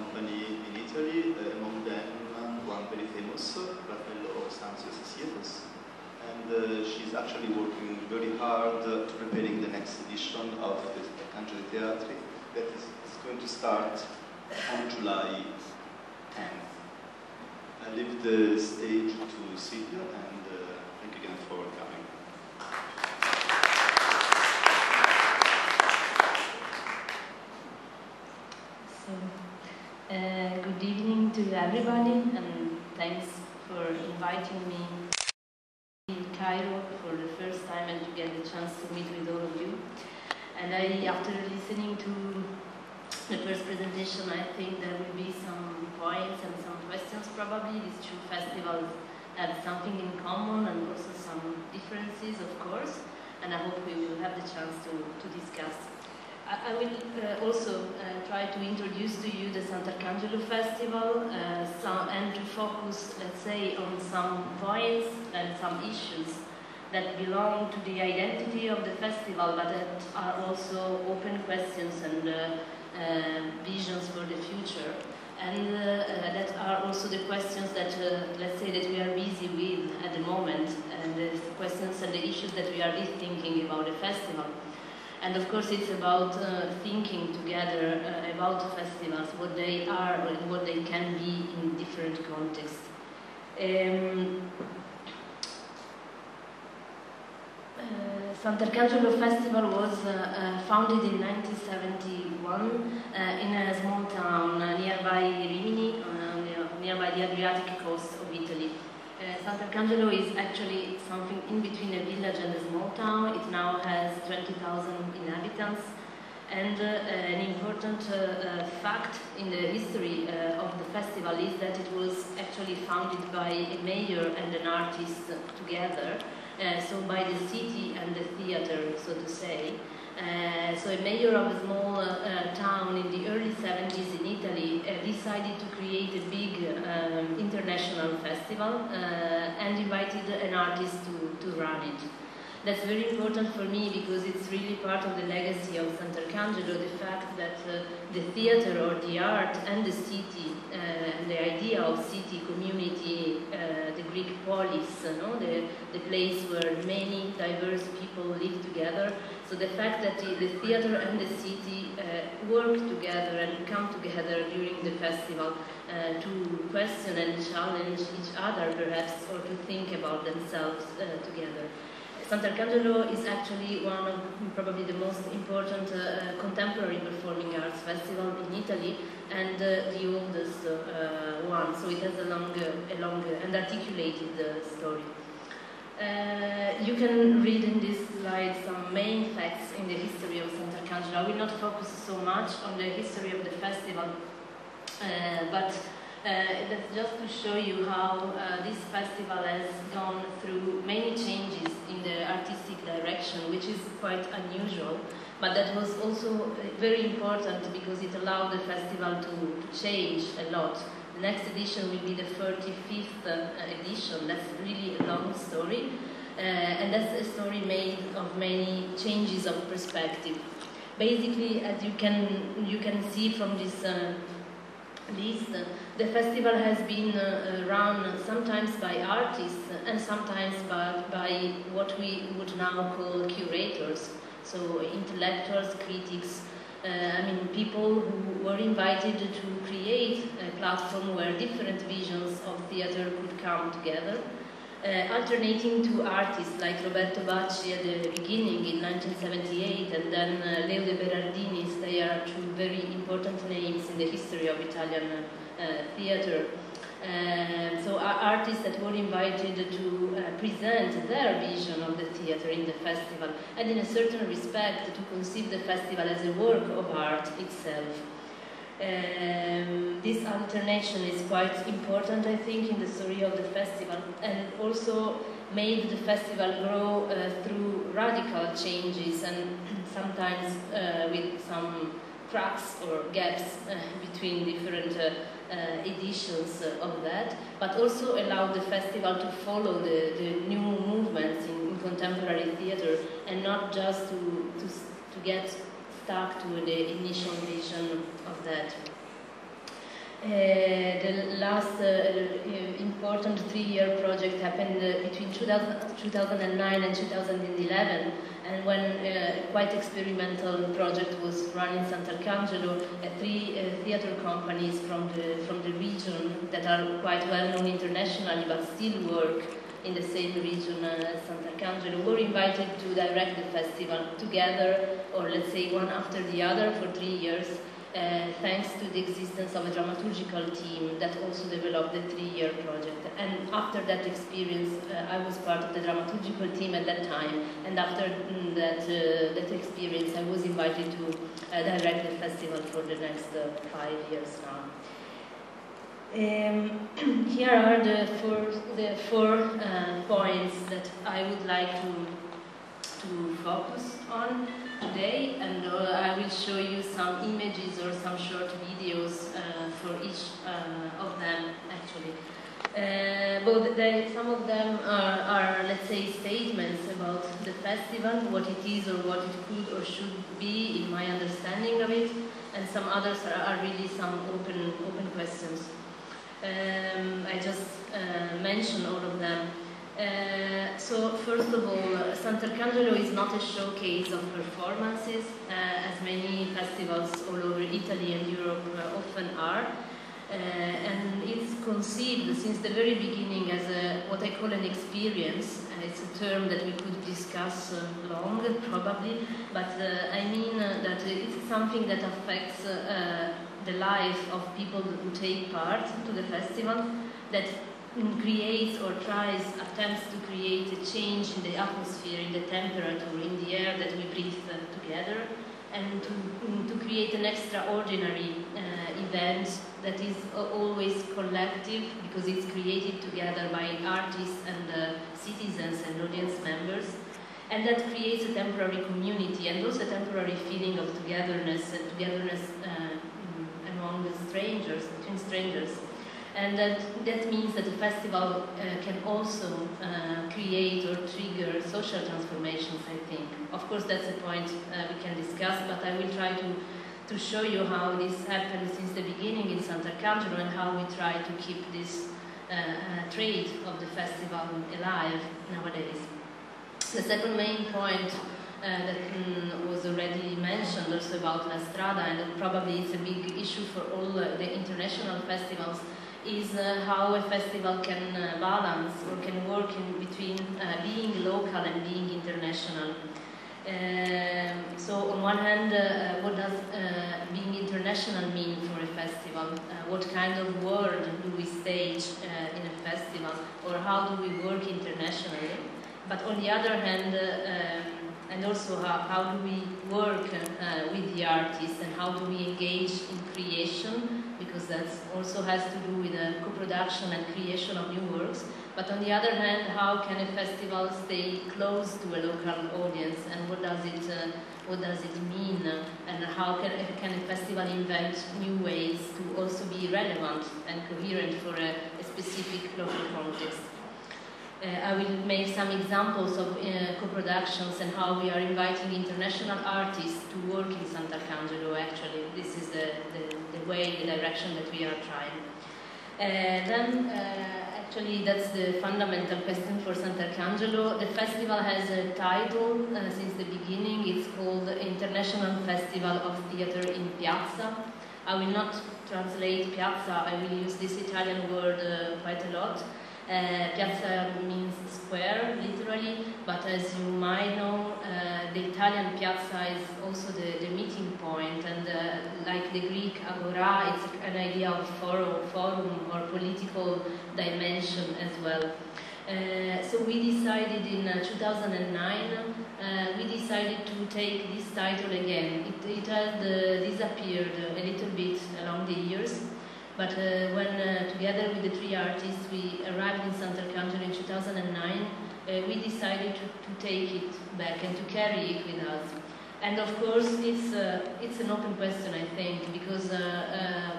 company in Italy, among them one very famous, and she's actually working very hard to preparing the next edition of the Santarcangelo Teatri that is going to start on July 10th. I leave the stage to Sylvia, and thank you again for coming. So, good evening to everybody, and thanks for inviting me in Cairo for the first time and to get the chance to meet with all of you. And after listening to the first presentation, I think there will be some points and some questions probably. These two festivals have something in common and also some differences, of course, and I hope we will have the chance to discuss. I will also try to introduce to you the Santarcangelo Festival and to focus, let's say, on some points and some issues that belong to the identity of the festival, but that are also open questions and visions for the future, and that are also the questions that, let's say, that we are busy with at the moment, and the questions and the issues that we are rethinking about the festival. And of course it's about thinking together about festivals, what they are and what they can be in different contexts. Santarcangelo Festival was founded in 1971 in a small town nearby Rimini, nearby the Adriatic coast of Italy. Santarcangelo is actually something in between a village and a small town. It now has 20,000 inhabitants, and an important fact in the history of the festival is that it was actually founded by a mayor and an artist together, so by the city and the theater, so to say. So a mayor of a small town in the early 70s in Italy decided to create a big international festival and invited an artist to run it. That's very important for me because it's really part of the legacy of Santarcangelo, the fact that the theater or the art and the city, and the idea of city, community, the Greek polis, the place where many diverse people live together. So the fact that the theater and the city work together and come together during the festival to question and challenge each other perhaps, or to think about themselves together. Santarcangelo is actually one of probably the most important contemporary performing arts festival in Italy, and the oldest one, so it has a long and articulated story. You can read in this slide some main facts in the history of Santarcangelo. I will not focus so much on the history of the festival, but that's just to show you how this festival has gone through many changes in the artistic direction, which is quite unusual, but that was also very important because it allowed the festival to change a lot. The next edition will be the 35th edition. That's really a long story, and that's a story made of many changes of perspective. Basically, as you can see from this list, the festival has been run sometimes by artists and sometimes by what we would now call curators, so intellectuals, critics, people who were invited to create a platform where different visions of theater could come together, alternating to artists like Roberto Bacci at the beginning in 1978, and then Leo de Berardinis. They are two very important names in the history of Italian theater. So artists that were invited to present their vision of the theater in the festival, and in a certain respect to conceive the festival as a work of art itself. This alternation is quite important, I think, in the story of the festival, and also made the festival grow through radical changes, and sometimes with some cracks or gaps between different editions of that, but also allowed the festival to follow the new movements in contemporary theater, and not just to get stuck to the initial vision of that. The last important 3-year project happened between 2009 and 2011, and when a quite experimental project was run in Santarcangelo, 3 theater companies from the region that are quite well known internationally but still work in the same region as Santarcangelo were invited to direct the festival together, or let's say one after the other, for 3 years. Thanks to the existence of a dramaturgical team that also developed the 3-year project. And after that experience, I was part of the dramaturgical team at that time, and after that experience, I was invited to direct the festival for the next 5 years now. Here are the four points that I would like to focus on today, and I will show you some images or some short videos for each of them, actually. Some of them are, let's say, statements about the festival, what it is or what it could or should be in my understanding of it, and some others are really some open questions. I just mention all of them. So first of all, Santarcangelo is not a showcase of performances, as many festivals all over Italy and Europe often are. And it's conceived since the very beginning as what I call an experience. It's a term that we could discuss long, probably, but I mean that it's something that affects the life of people who take part to the festival, that creates or attempts to create a change in the atmosphere, in the temperature, in the air that we breathe together, and to create an extraordinary event that is always collective, because it's created together by artists and citizens and audience members, and that creates a temporary community and also a temporary feeling of togetherness and togetherness among the strangers, between strangers. And that means that the festival can also create or trigger social transformations, I think. Of course, that's a point we can discuss, but I will try to show you how this happened since the beginning in Santarcangelo and how we try to keep this trait of the festival alive nowadays. The second main point that was already mentioned also about La Strada, and probably it's a big issue for all the international festivals, is how a festival can balance or can work in between being local and being international. So on one hand, what does being international mean for a festival? What kind of world do we stage in a festival, or how do we work internationally? But on the other hand, and also how do we work with the artists, and how do we engage in creation, because that also has to do with the co-production and creation of new works. But on the other hand, how can a festival stay close to a local audience, and what does it mean, and how can a festival invent new ways to also be relevant and coherent for a specific local context? I will make some examples of co-productions and how we are inviting international artists to work in Santarcangelo. Actually, this is the direction that we are trying. Actually, that's the fundamental question for Santarcangelo. The festival has a title since the beginning. It's called International Festival of Theatre in Piazza. I will not translate piazza. I will use this Italian word quite a lot. Piazza means square, literally, but as you might know, the Italian piazza is also the meeting point, and like the Greek agora, it's an idea of forum or political dimension as well. So we decided in 2009, we decided to take this title again. It had disappeared a little bit along the years. But when, together with the 3 artists, we arrived in Santarcangelo in 2009, we decided to take it back and to carry it with us. And of course, it's an open question, I think, because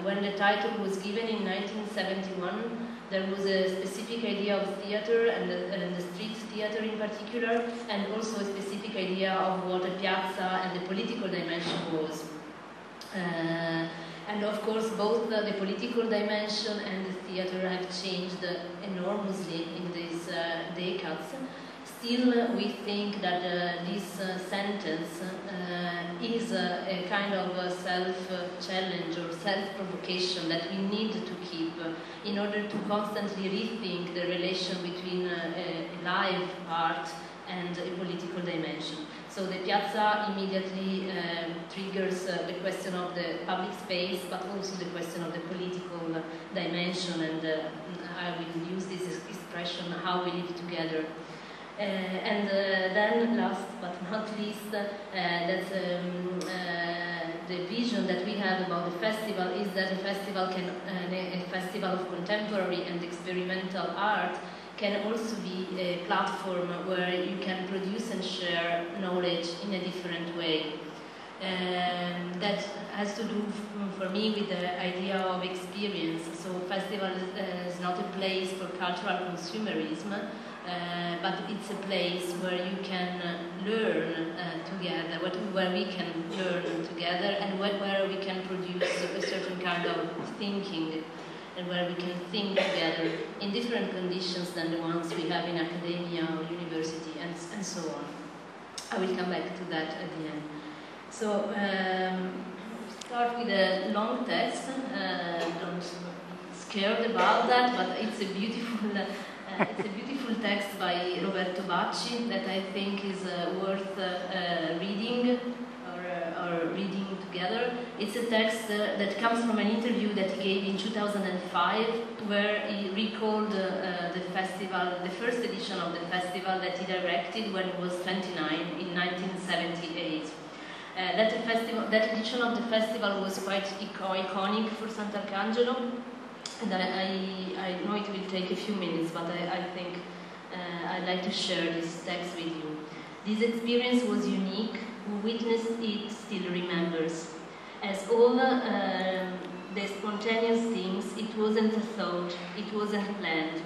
when the title was given in 1971, there was a specific idea of theatre, and the street theatre in particular, and also a specific idea of what a piazza and the political dimension was. And of course, both the political dimension and the theater have changed enormously in these decades. Still, we think that this sentence is a kind of a self-challenge or self-provocation that we need to keep in order to constantly rethink the relation between a live art and a political dimension. So the piazza immediately triggers the question of the public space, but also the question of the political dimension, and I will use this expression, how we live together. Then, last but not least, that the vision that we have about the festival is that a festival of contemporary and experimental art can also be a platform where you can produce and share knowledge in a different way. That has to do, for me, with the idea of experience. So festival is not a place for cultural consumerism, but it's a place where you can learn together, where we can learn together, and where we can produce a certain kind of thinking, and where we can think together in different conditions than the ones we have in academia or university, and so on. I will come back to that at the end. So, start with a long text. Don't be scared about that, but it's a beautiful text by Roberto Bacci that I think is worth reading or reading together. It's a text that comes from an interview that he gave in 2005, where he recalled the festival, the first edition of the festival that he directed when he was 29 in 1978. That edition of the festival was quite iconic for Santarcangelo, and I know it will take a few minutes, but I think I'd like to share this text with you. This experience was unique. Who witnessed it still remembers. As all the spontaneous things, it wasn't a thought, it wasn't planned.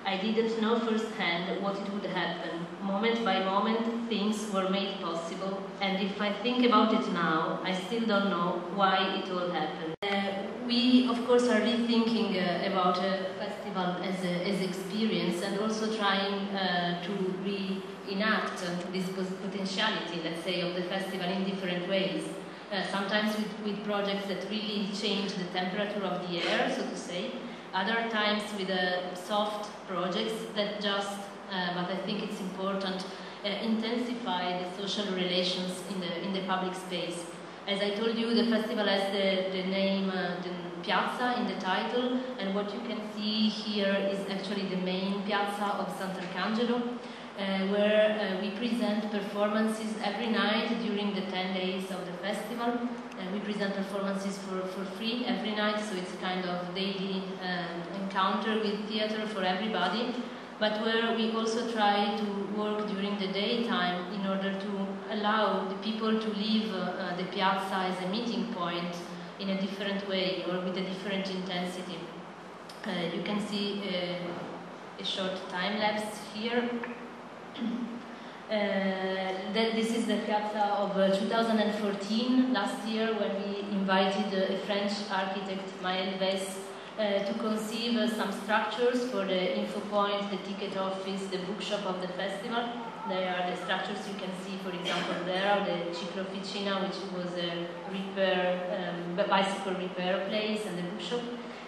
I didn't know firsthand what it would happen. Moment by moment, things were made possible, and if I think about it now, I still don't know why it all happened. We, of course, are rethinking about a festival as experience, and also trying to reenact this potentiality, let's say, of the festival in different ways. Sometimes with projects that really change the temperature of the air, so to say. Other times with soft projects that just, but I think it's important, intensify the social relations in the public space. As I told you, the festival has the name, the piazza in the title, and what you can see here is actually the main piazza of Santarcangelo, where we present performances every night during the 10 days of the festival. We present performances for free every night, so it's a kind of daily encounter with theater for everybody, but where we also try to work during the daytime in order to allow the people to leave the piazza as a meeting point in a different way or with a different intensity. You can see a short time lapse here. This is the piazza of 2014, last year, when we invited a French architect, Maël Vess, to conceive some structures for the info point, the ticket office, the bookshop of the festival. There are the structures you can see, for example, there, the ciclofficina, which was a bicycle repair place, and the bookshop.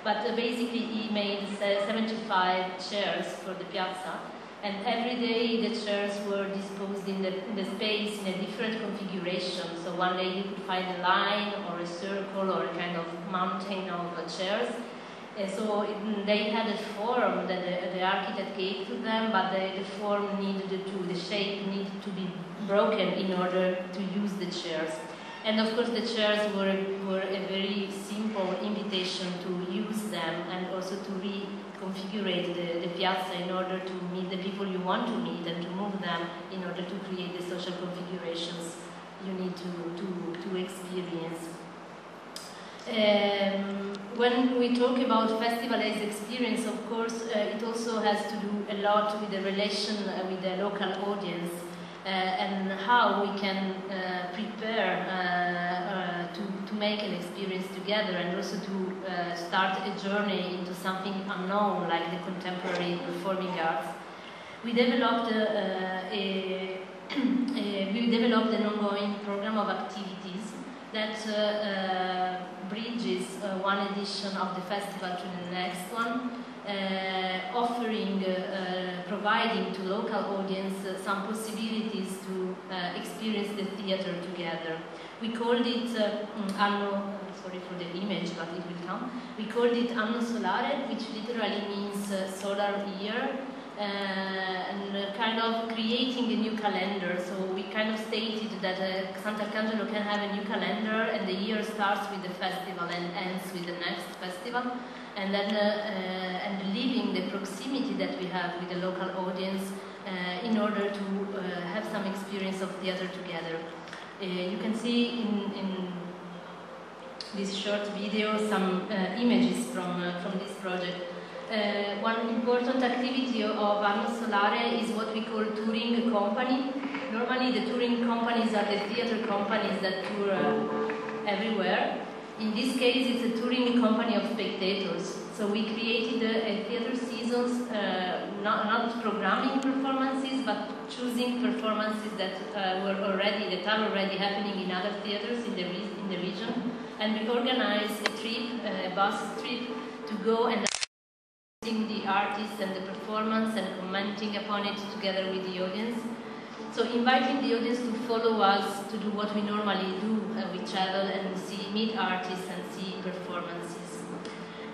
But basically he made 75 chairs for the piazza, and every day the chairs were disposed in the space in a different configuration. So one day you could find a line or a circle or a kind of mountain of chairs. So they had a form that the architect gave to them, but the form the shape needed to be broken in order to use the chairs. And of course the chairs were a very simple invitation to use them and also to reconfigure the piazza in order to meet the people you want to meet and to move them in order to create the social configurations you need to experience. When we talk about festival as experience, of course, it also has to do a lot with the relation with the local audience and how we can prepare to make an experience together, and also to start a journey into something unknown like the contemporary performing arts. We developed an ongoing program of activities that bridges one edition of the festival to the next one, providing to local audience some possibilities to experience the theater together. We called it sorry for the image, but it will come. We called it Anno Solare, which literally means solar year, and kind of creating a new calendar. So we kind of stated that Santarcangelo can have a new calendar, and the year starts with the festival and ends with the next festival, and then and leaving the proximity that we have with the local audience in order to have some experience of theater together. You can see in this short video some images from this project. One important activity of Anno Solare is what we call touring company. Normally the touring companies are the theater companies that tour everywhere. In this case it's a touring company of spectators. So we created a theater seasons, not programming performances, but choosing performances that are already happening in other theaters in the region. And we organized a trip, a bus trip, to go and the artists and the performance and commenting upon it together with the audience. So inviting the audience to follow us to do what we normally do. We travel and meet artists and see performances.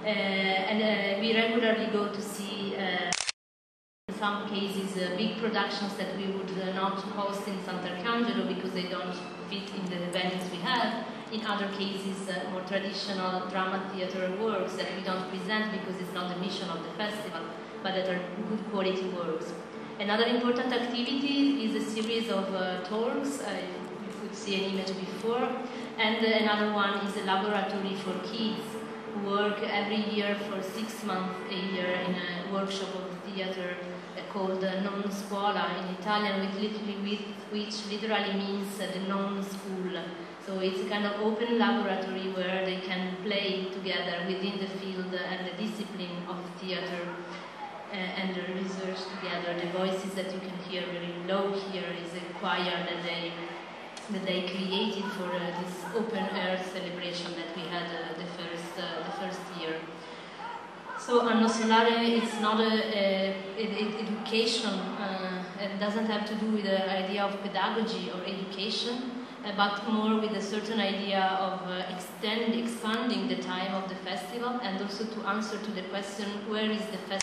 We regularly go to see, in some cases, big productions that we would not host in Santarcangelo because they don't fit in the venues we have. In other cases, more traditional drama theater works that we don't present because it's not the mission of the festival, but that are good quality works. Another important activity is a series of talks. You could see an image before. And another one is a laboratory for kids who work every year for 6 months a year in a workshop of theater called Non Scuola in Italian, which literally means the non-school. So it's a kind of open laboratory where they can play together within the field and the discipline of theater and research together. The voices that you can hear very low here is a choir that they created for this open air celebration that we had the first year. So Anno Solare is not education. It doesn't have to do with the idea of pedagogy or education, but more with a certain idea of expanding the time of the festival, and also to answer to the question, where is the festival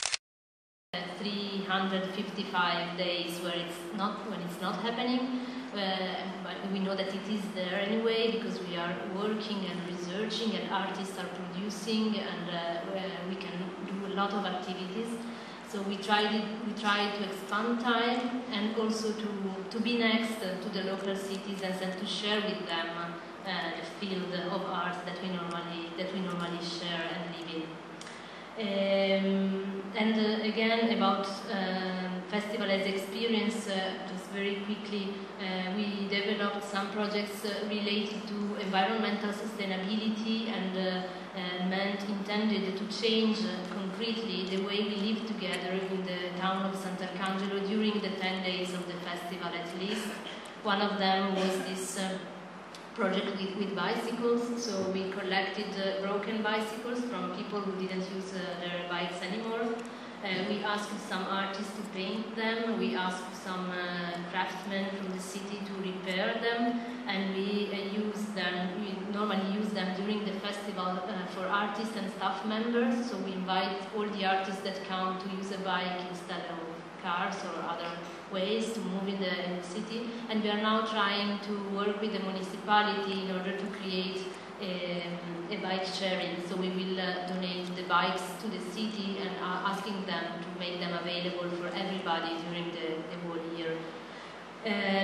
355 days when it's not happening? But we know that it is there anyway because we are working and researching, and artists are producing, and we can do a lot of activities. So we try to expand time, and also to be next to the local citizens and to share with them the field of arts that we normally share and live in. And again about festival as experience, just very quickly, we developed some projects related to environmental sustainability and intended to change concretely the way we live together in the town of Santarcangelo during the 10 days of the festival at least. One of them was this project with bicycles. So we collected broken bicycles from people who didn't use their bikes anymore. We asked some artists to paint them. We asked some craftsmen from the city to repair them, and we normally use them during the festival for artists and staff members. So we invite all the artists that come to use a bike instead of cars or other ways to move in the city. And we are now trying to work with the municipality in order to create a bike sharing. So we will donate the bikes to the city and are asking them to make them available for everybody during the whole year.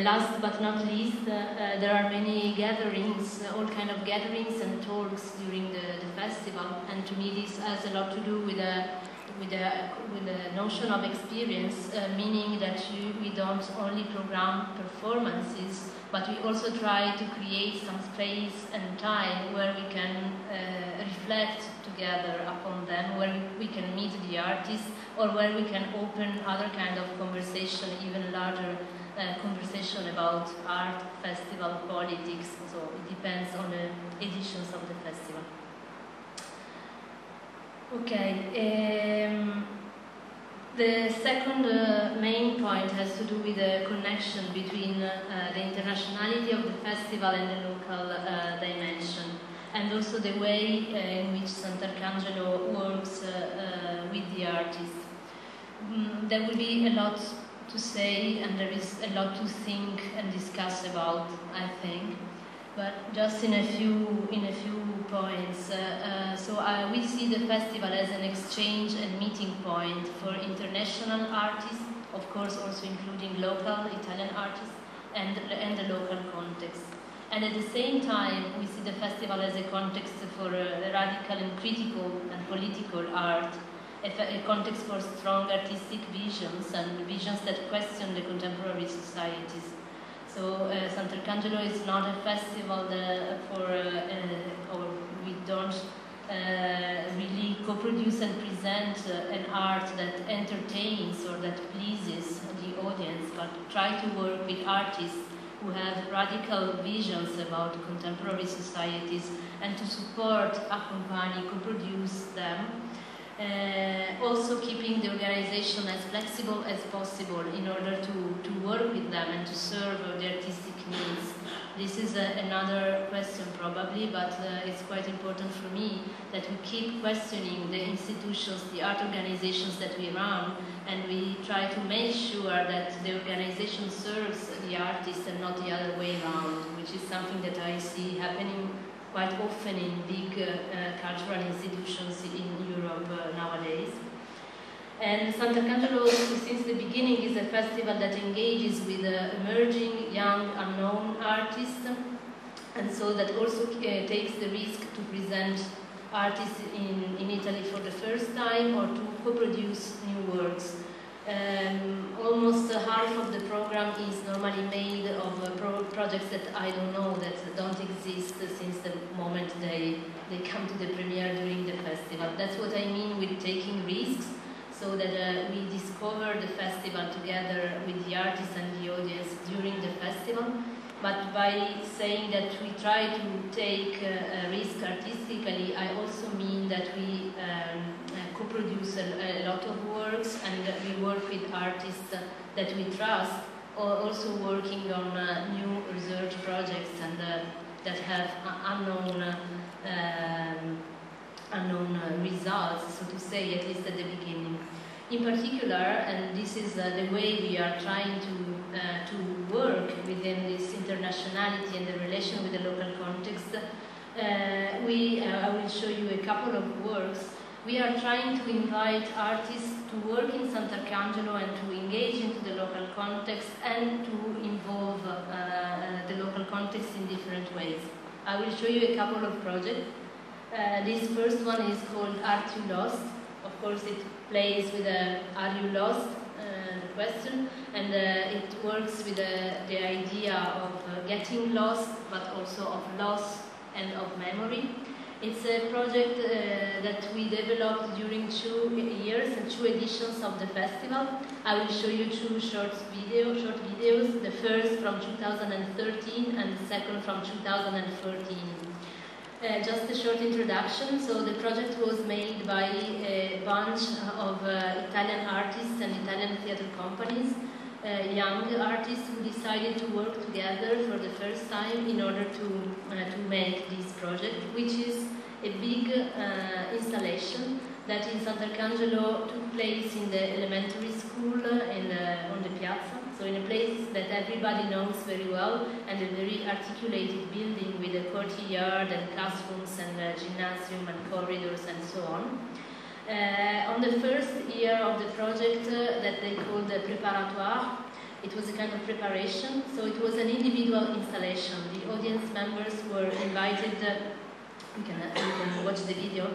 Last but not least, there are many gatherings, all kind of gatherings and talks during the festival, and to me this has a lot to do with with the notion of experience, meaning that we don't only program performances, but we also try to create some space and time where we can reflect together upon them, where we can meet the artists, or where we can open other kind of conversation, even larger conversation about art, festival, politics. So it depends on the editions of the festival. Okay. The second main point has to do with the connection between the internationality of the festival and the local dimension, and also the way in which Santarcangelo works with the artists. There will be a lot to say, and there is a lot to think and discuss about, I think. But just in a few points. We see the festival as an exchange and meeting point for international artists, of course also including local Italian artists, and the local context. And at the same time, we see the festival as a context for radical and critical and political art, a context for strong artistic visions and visions that question the contemporary societies. So Santarcangelo is not a festival or we don't really co-produce and present an art that entertains or that pleases the audience, but try to work with artists who have radical visions about contemporary societies and to support, accompany, co-produce them. Also keeping the organization as flexible as possible in order to work with them and to serve the artistic needs. This is another question probably, but it's quite important for me that we keep questioning the institutions, the art organizations that we run, and we try to make sure that the organization serves the artist and not the other way around, which is something that I see happening quite often in big cultural institutions in Europe nowadays. And Santarcangelo, since the beginning, is a festival that engages with emerging, young, unknown artists, and so that also takes the risk to present artists in Italy for the first time or to co-produce new works. Almost half of the program is normally made of projects that I don't know, that don't exist since the moment they come to the premiere during the festival. That's what I mean with taking risks, so that we discover the festival together with the artists and the audience during the festival. But by saying that we try to take a risk artistically, I also mean that we co-produce a lot of works, and we work with artists that we trust, or also working on new research projects and that have unknown results, so to say, at least at the beginning. In particular, and this is the way we are trying to work within this internationality and the relation with the local context, I will show you a couple of works. We are trying to invite artists to work in Santarcangelo and to engage into the local context and to involve the local context in different ways. I will show you a couple of projects. This first one is called Art You Lost. Of course, it plays with Are You Lost? The question, and it works with the idea of getting lost, but also of loss and of memory. It's a project that we developed during 2 years and 2 editions of the festival. I will show you 2 short videos, the first from 2013 and the second from 2014. Just a short introduction. So the project was made by a bunch of Italian artists and Italian theater companies, young artists who decided to work together for the first time in order to make this project, which is a big installation that in Santarcangelo took place in the elementary school on the piazza, so in a place that everybody knows very well, and a very articulated building with a courtyard and classrooms and gymnasium and corridors and so on. On the first year of the project that they called the préparatoire, it was a kind of preparation, so it was an individual installation. The audience members were invited, you can watch the video,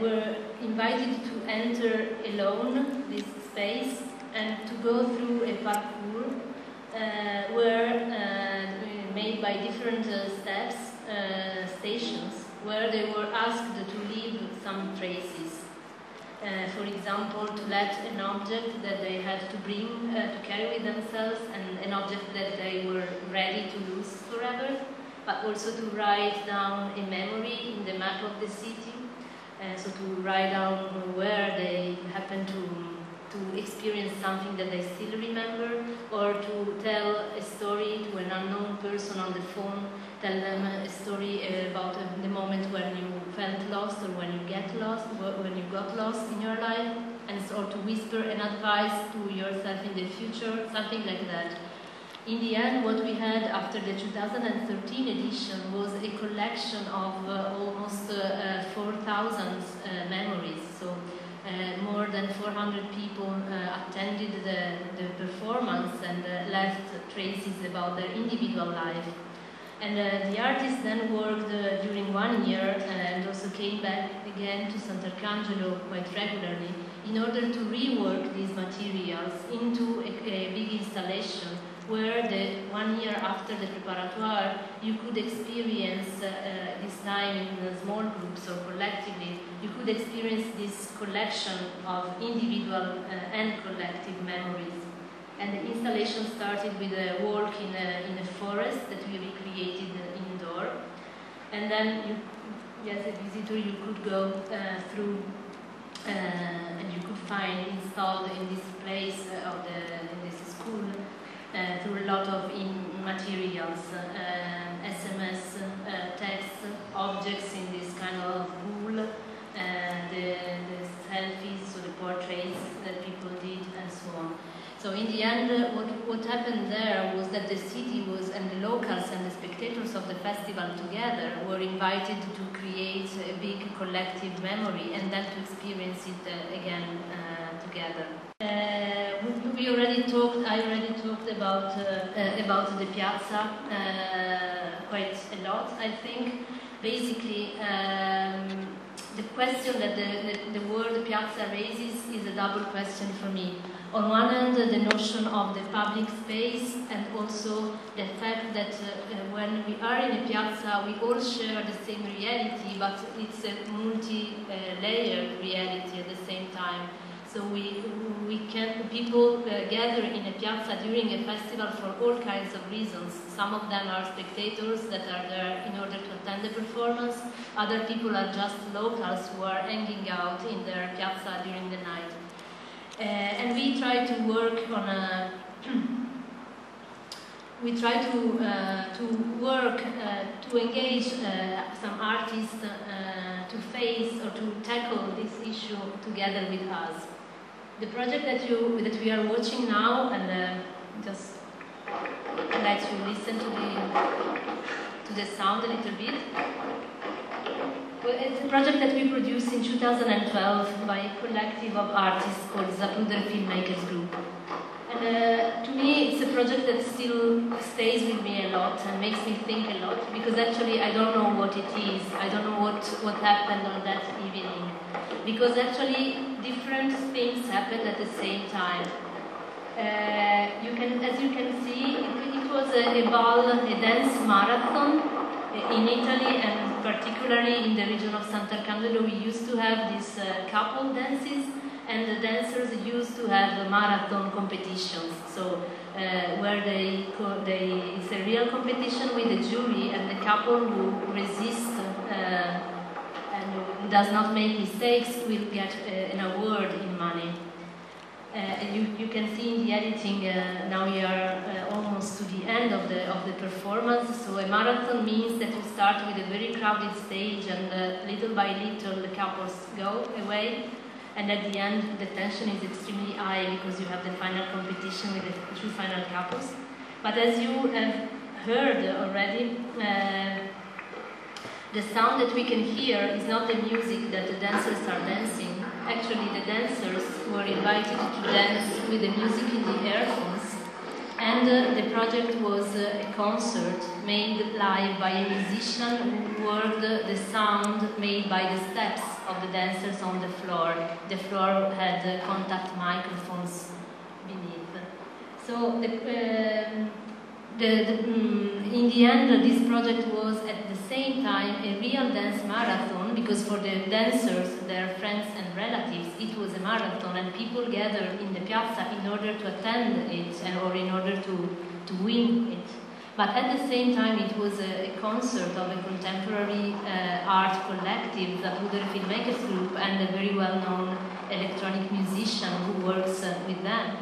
were invited to enter alone this space and to go through a parcours made by different steps, stations, where they were asked to leave some traces. For example, to let an object that they had to bring, to carry with themselves, and an object that they were ready to lose forever, but also to write down a memory in the map of the city, so to write down where they happen to experience something that they still remember, or to tell a story to an unknown person on the phone, tell them a story about the moment when you felt lost or when you got lost in your life, and or to whisper an advice to yourself in the future, something like that. In the end, what we had after the 2013 edition was a collection of almost 4,000 memories. So more than 400 people attended the performance and left traces about their individual life. And the artists then worked during 1 year and also came back again to Santarcangelo quite regularly in order to rework these materials into a big installation where 1 year after the préparatoire you could experience this time in small groups or collectively, you could experience this collection of individual and collective memories. And the installation started with a walk in a forest that we recreated indoor. And then, as a visitor, you could go through and you could find installed in this place in this school through a lot of materials, SMS, text, objects in this kind of wool, the selfies, so the portraits that people did, and so on. So in the end, what happened there was that the city was, and the locals and the spectators of the festival together were invited to create a big collective memory and then to experience it again together. I already talked about the piazza quite a lot, I think. Basically, the question that the word piazza raises is a double question for me. On one hand, the notion of the public space, and also the fact that when we are in a piazza, we all share the same reality, but it's a multi-layered reality at the same time. So people gather in a piazza during a festival for all kinds of reasons. Some of them are spectators that are there in order to attend the performance. Other people are just locals who are hanging out in their piazza during the night. And we try to work on to engage some artists to face or to tackle this issue together with us. The project that we are watching now, and just let you listen to the sound a little bit. Well, it's a project that we produced in 2012 by a collective of artists called Zapruder Filmmakers Group. And to me, it's a project that still stays with me a lot and makes me think a lot, because actually I don't know what it is. I don't know what happened on that evening, because actually different things happened at the same time. As you can see, it was a dance marathon in Italy, and particularly in the region of Santarcangelo. We used to have these couple dances, and the dancers used to have marathon competitions. So where it's a real competition with the jury, and the couple who resist and who does not make mistakes will get an award in money. You can see in the editing, now we are almost to the end of the performance. So a marathon means that you start with a very crowded stage, and little by little the couples go away, and at the end the tension is extremely high because you have the final competition with the two final couples. But as you have heard already, the sound that we can hear is not the music that the dancers are dancing. Actually, the dancers were invited to dance with the music in the earphones, and the project was a concert made live by a musician who worked the sound made by the steps of the dancers on the floor. The floor had contact microphones beneath. So in the end, this project was at the same time a real dance marathon, because for the dancers, their friends and relatives, it was a marathon, and people gathered in the piazza in order to attend it or in order to win it. But at the same time, it was a concert of a contemporary art collective, the Bouddha Filmmakers Group, and a very well-known electronic musician who works with them.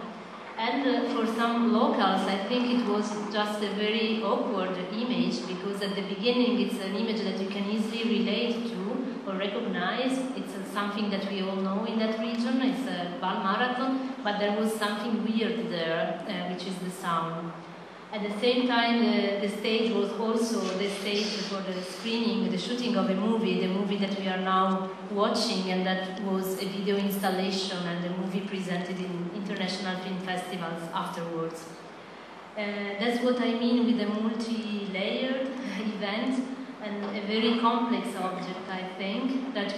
And for some locals, I think it was just a very awkward image, because at the beginning it's an image that you can easily relate to or recognize. It's something that we all know in that region. It's a bal marathon, but there was something weird there, which is the sound. At the same time, the stage was also the stage for the screening, the shooting of a movie, the movie that we are now watching, and that was a video installation and a movie presented in international film festivals afterwards. That's what I mean with a multi-layered event and a very complex object, I think, that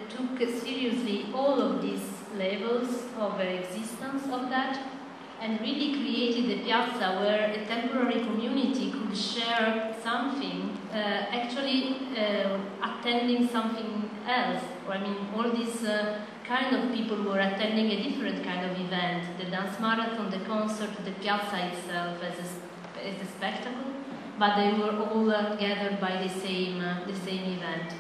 took seriously all of these levels of existence of that, and really created a piazza where a temporary community could share something, actually attending something else. I mean, all these kind of people were attending a different kind of event, the dance marathon, the concert, the piazza itself as a spectacle, but they were all gathered by the same event.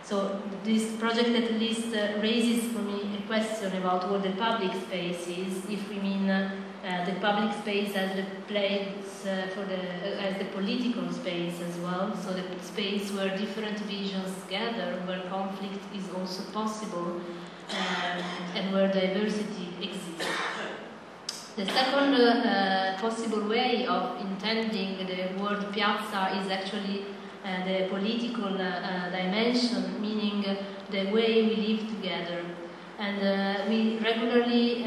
So this project at least raises for me a question about what the public space is, if we mean the public space as the place as the political space as well, so the space where different visions gather, where conflict is also possible, and where diversity exists. The second possible way of intending the word piazza is actually the political dimension, meaning the way we live together. And we regularly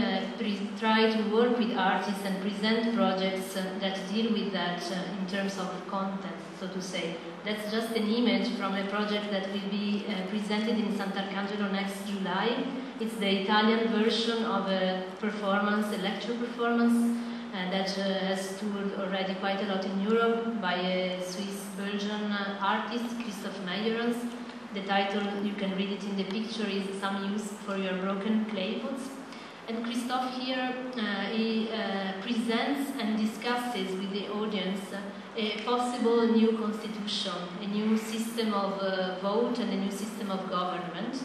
try to work with artists and present projects that deal with that in terms of content, so to say. That's just an image from a project that will be presented in Santarcangelo next July. It's the Italian version of a performance, a lecture performance, that has toured already quite a lot in Europe by a Swiss-Belgian artist, Christoph Meyerens. The title, you can read it in the picture, is Some Use for Your Broken Clay Pots. And Christoph here, he presents and discusses with the audience a possible new constitution, a new system of vote and a new system of government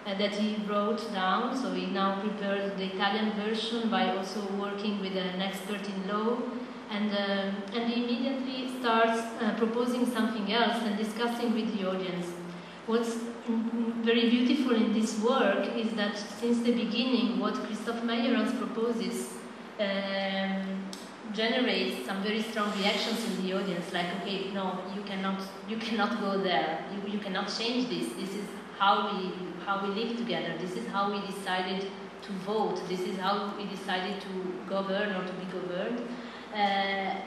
that he wrote down. So he now prepared the Italian version by also working with an expert in law, and he immediately starts proposing something else and discussing with the audience. What's very beautiful in this work is that since the beginning, what Christoph Meyerens proposes generates some very strong reactions in the audience, like, okay, no, you cannot go there, you cannot change this. This is how we live together. This is how we decided to vote. This is how we decided to govern or to be governed.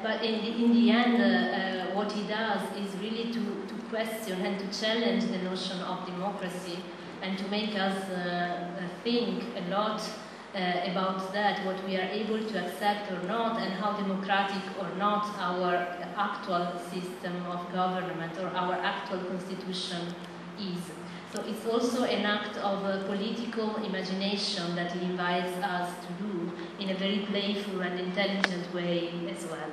But in the end, what he does is really to question and to challenge the notion of democracy, and to make us think a lot about that, what we are able to accept or not, and how democratic or not our actual system of government or our actual constitution is. So it's also an act of political imagination that he invites us to do in a very playful and intelligent way as well.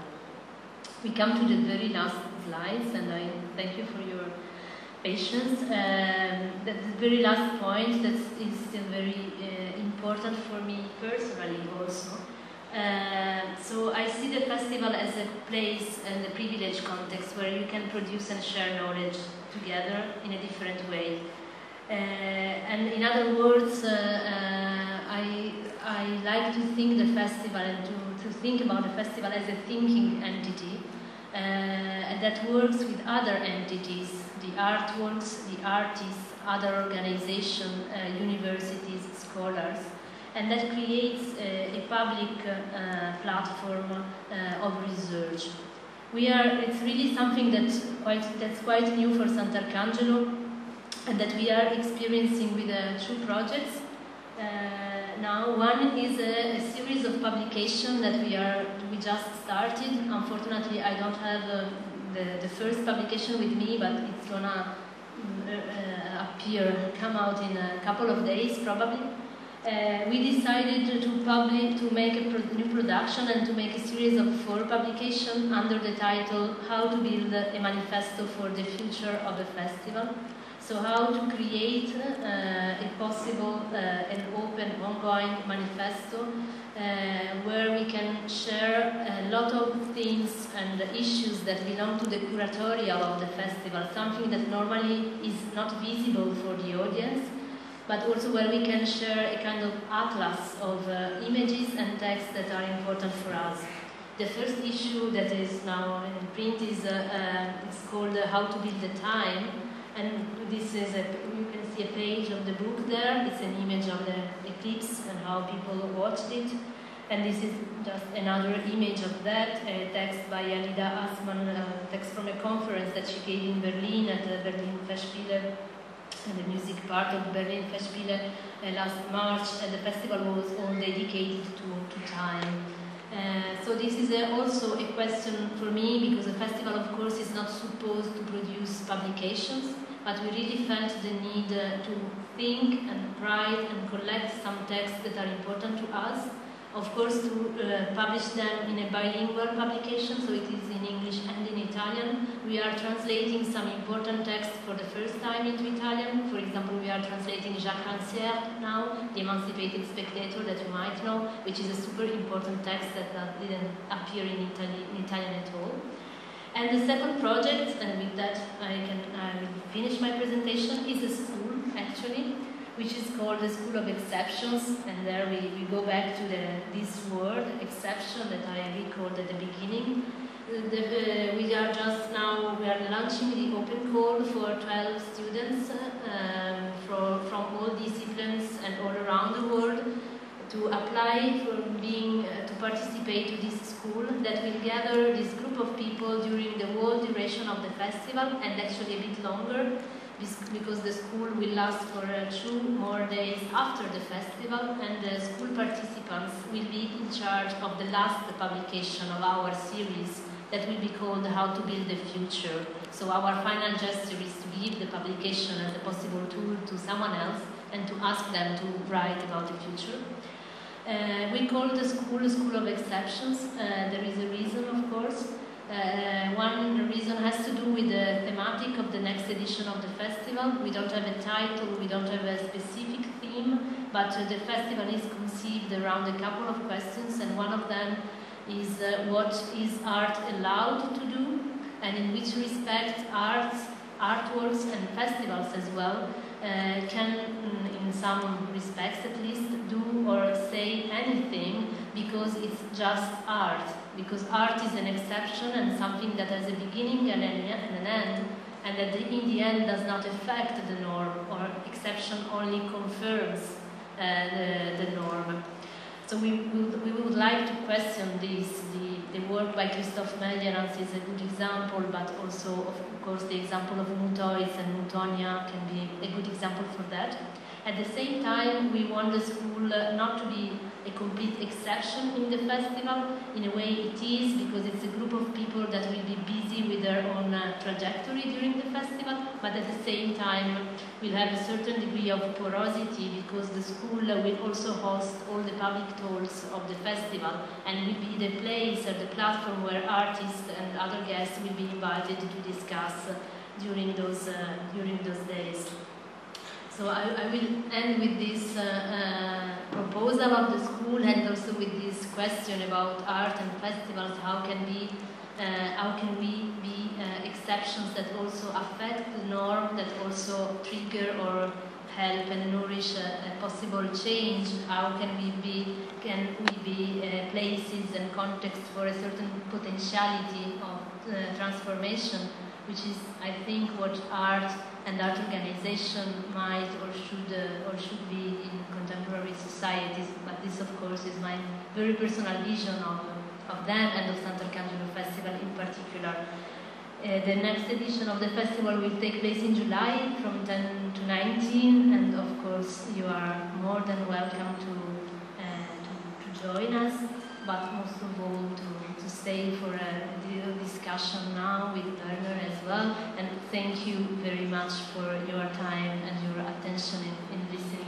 We come to the very last slides, and I thank you for your patience. The very last point that is still very important for me personally also. So I see the festival as a place and a privileged context where you can produce and share knowledge together in a different way. And in other words, I like to think the festival and to think about the festival as a thinking entity that works with other entities, the artworks, the artists, other organizations, universities, scholars, and that creates a public platform of research. It's really something that's quite new for Santarcangelo. and that we are experiencing with two projects. Now, one is a series of publications that we just started. Unfortunately, I don't have the first publication with me, but it's gonna come out in a couple of days probably. We decided to make a new production and to make a series of 4 publications under the title "How to Build a Manifesto for the Future of the Festival." So how to create a possible and open, ongoing manifesto where we can share a lot of things and issues that belong to the curatorial of the festival, something that normally is not visible for the audience, but also where we can share a kind of atlas of images and texts that are important for us. The first issue that is now in print is it's called "How to Build the Time." And this is you can see a page of the book there. It's an image of the eclipse and how people watched it. And this is just another image of that, a text by Alida Assmann, a text from a conference that she gave in Berlin at the Berlin Festspiele, and the music part of Berlin Festspiele last March. And the festival was all dedicated to time. So this is also a question for me, because the festival, of course, is not supposed to produce publications, but we really felt the need to think and write and collect some texts that are important to us. Of course, to publish them in a bilingual publication, so it is in English and in Italian. We are translating some important texts for the first time into Italian. For example, we are translating Jacques Rancière now, The Emancipated Spectator, that you might know, which is a super important text that didn't appear in Italian at all. And the second project, and with that I will finish my presentation, is a school, actually, which is called the School of Exceptions. And there we go back to this word, exception, that I recalled at the beginning. We are launching the open call for 12 students from all disciplines and all around the world to apply to participate to this school that will gather this group of people during the whole duration of the festival, and actually a bit longer, because the school will last for 2 more days after the festival, and the school participants will be in charge of the last publication of our series that will be called "How to Build the Future." So our final gesture is to give the publication as a possible tool to someone else and to ask them to write about the future. We call the School of Exceptions. There is a reason, of course. One reason has to do with the thematic of the next edition of the festival. We don't have a title, we don't have a specific theme, but the festival is conceived around a couple of questions, and one of them is what is art allowed to do, and in which respect artworks and festivals as well can, in some respects at least, do or say anything, because it's just art. Because art is an exception and something that has a beginning and an end, and that in the end does not affect the norm, or exception only confirms the norm. So we would like to question this. The work by Christophe Meillerans is a good example, but also, of course, the example of Mutois and Mutonia can be a good example for that. At the same time, we want the school not to be a complete exception in the festival. In a way it is, because it's a group of people that will be busy with their own trajectory during the festival, but at the same time will have a certain degree of porosity, because the school will also host all the public talks of the festival, and will be the place or the platform where artists and other guests will be invited to discuss during those days. So I will end with this proposal of the school, and also with this question about art and festivals. How can we be exceptions that also affect the norm, that also trigger or help and nourish a possible change? How can we be places and contexts for a certain potentiality of transformation, which is, I think, what art and art organization might or should be in contemporary societies. But this, of course, is my very personal vision of them and of Santarcangelo Festival in particular. The next edition of the festival will take place in July from 10 to 19, and of course you are more than welcome to join us, but most of all to stay for a discussion now with Werner as well. And thank you very much for your time and your attention in listening